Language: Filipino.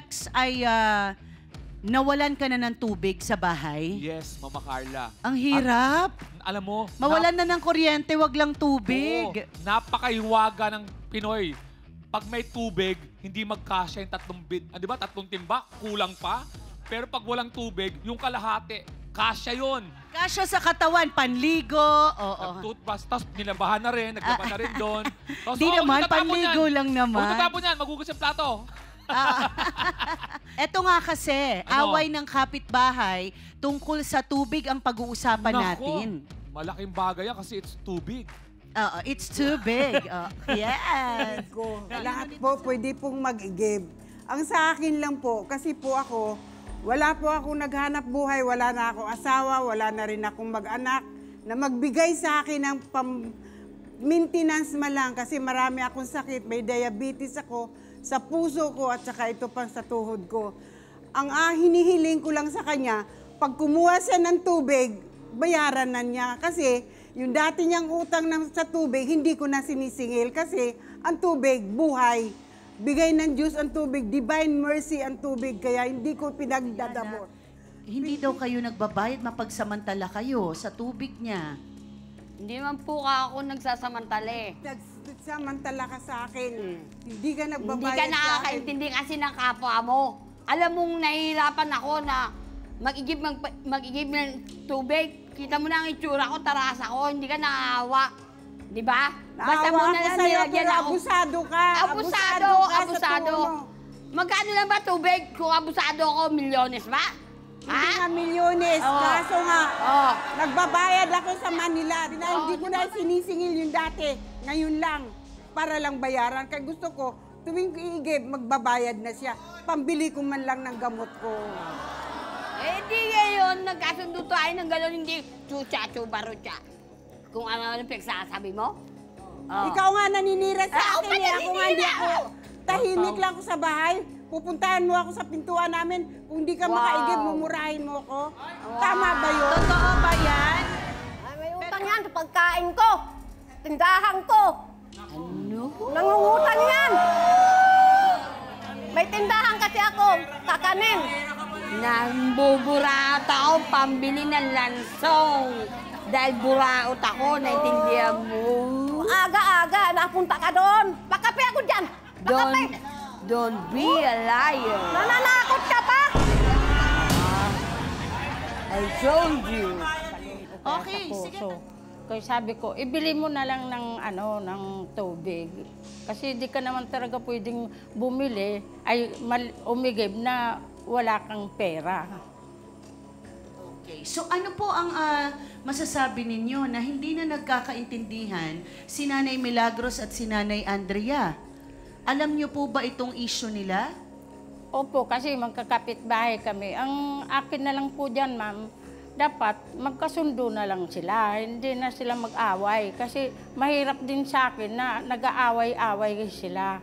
Rex, ay nawalan ka na ng tubig sa bahay? Yes, Mama Carla. Ang hirap. Alam mo, Mawalan na ng kuryente, wag lang tubig. napakahiwaga ng Pinoy. Pag may tubig, hindi magkasya yung di ba, tatlong timba, kulang pa. Pero pag walang tubig, yung kalahati, kasya yon. Kasya sa katawan, panligo, oo. Nag-toothpaste, tapos nilabahan na rin, naglaba na rin doon. Di naman, panligo lang naman. Huwag tatapon yan, magugas yung plato. Eto nga kasi, Ano? away ng kapitbahay tungkol sa tubig ang pag-uusapan natin. Malaking bagay yan kasi it's too big. Oo, it's too big. Yes. Lahat po pwede pong mag-give. Ang sa akin lang po, kasi po ako, wala po akong naghanap buhay, wala na akong asawa, wala na rin akong mag-anak na magbigay sa akin ng maintenance man lang kasi marami akong sakit, may diabetes ako sa puso ko at saka ito pang sa tuhod ko. Ang hinihiling ko lang sa kanya, pag kumuha siya ng tubig, bayaran na niya kasi yung dati niyang utang sa tubig, hindi ko na sinisingil kasi ang tubig, buhay. Bigay ng Diyos ang tubig, divine mercy ang tubig, kaya hindi ko pinagdadamot. Hindi daw kayo nagbabayad, mapagsamantala kayo sa tubig niya. Hindi man po ako nagsasamantala eh. Nagsamantala ka sa akin. Hindi ka Hindi nagbabayad ka sa akin. nakakaintindi kasi ng kapwa mo. Alam mong nahihirapan ako na mag-igib ng tubig. Kita mo na ang itsura ko, taras ako, hindi ka naawa. Di ba? Basta mo Naawa na ako lang sa'yo, nilagyan pero ako. abusado ka. Abusado, ka sa abusado. tulong. Magkano lang ba tubig? Kung abusado ako, milyones ba? Hindi nga Ha? milyones, Oo. kaso nga, Oo. nagbabayad ako sa Manila. Hindi ko na sinisingil yung dati. Ngayon lang, para lang bayaran. Kaya gusto ko, tuwing iigib, magbabayad na siya. Pambili ko man lang ng gamot ko. Eh, di ngayon, nagkasundo tayo ng gano'n, hindi chucha, chubarucha. Kung ano pinagsasabi mo? Oh. Ikaw nga naninira sa Ako akin ba eh. Ako nga hindi naninira? ako. Tahimik lang ako sa bahay. Pupuntahan mo ako sa pintuan namin. Kung di ka Wow. makaigib, mumurahin mo ako. Tama ba yun? Totoo ba yan? Ay, may utang yan sa pagkain ko. Tindahan ko. Ano? Nangungutang yan. May tindahan kasi ako. Kakanin. Nambuburaot ako pambili ng lansong. Dahil buraot ako, naintindihan mo? Aga-aga, napunta ka doon. Pakape ako dyan. Pakape. Don't be a liar. Nananakot ka pa. I told you. Okay, sige. Kaya sabi ko, ibili mo na lang ng tubig. Kasi di ka naman talaga pwedeng bumili, umigib na wala kang pera. Okay. So ano po ang masasabi ninyo na hindi na nagkakaintindihan si Nanay Milagros at si Nanay Andrea? Alam niyo po ba itong issue nila? Opo, kasi magkakapit-bahay kami. Ang akin na lang po dyan, ma'am, dapat magkasundo na lang sila. Hindi na sila mag-away. Kasi mahirap din sa akin na nag-aaway-away sila.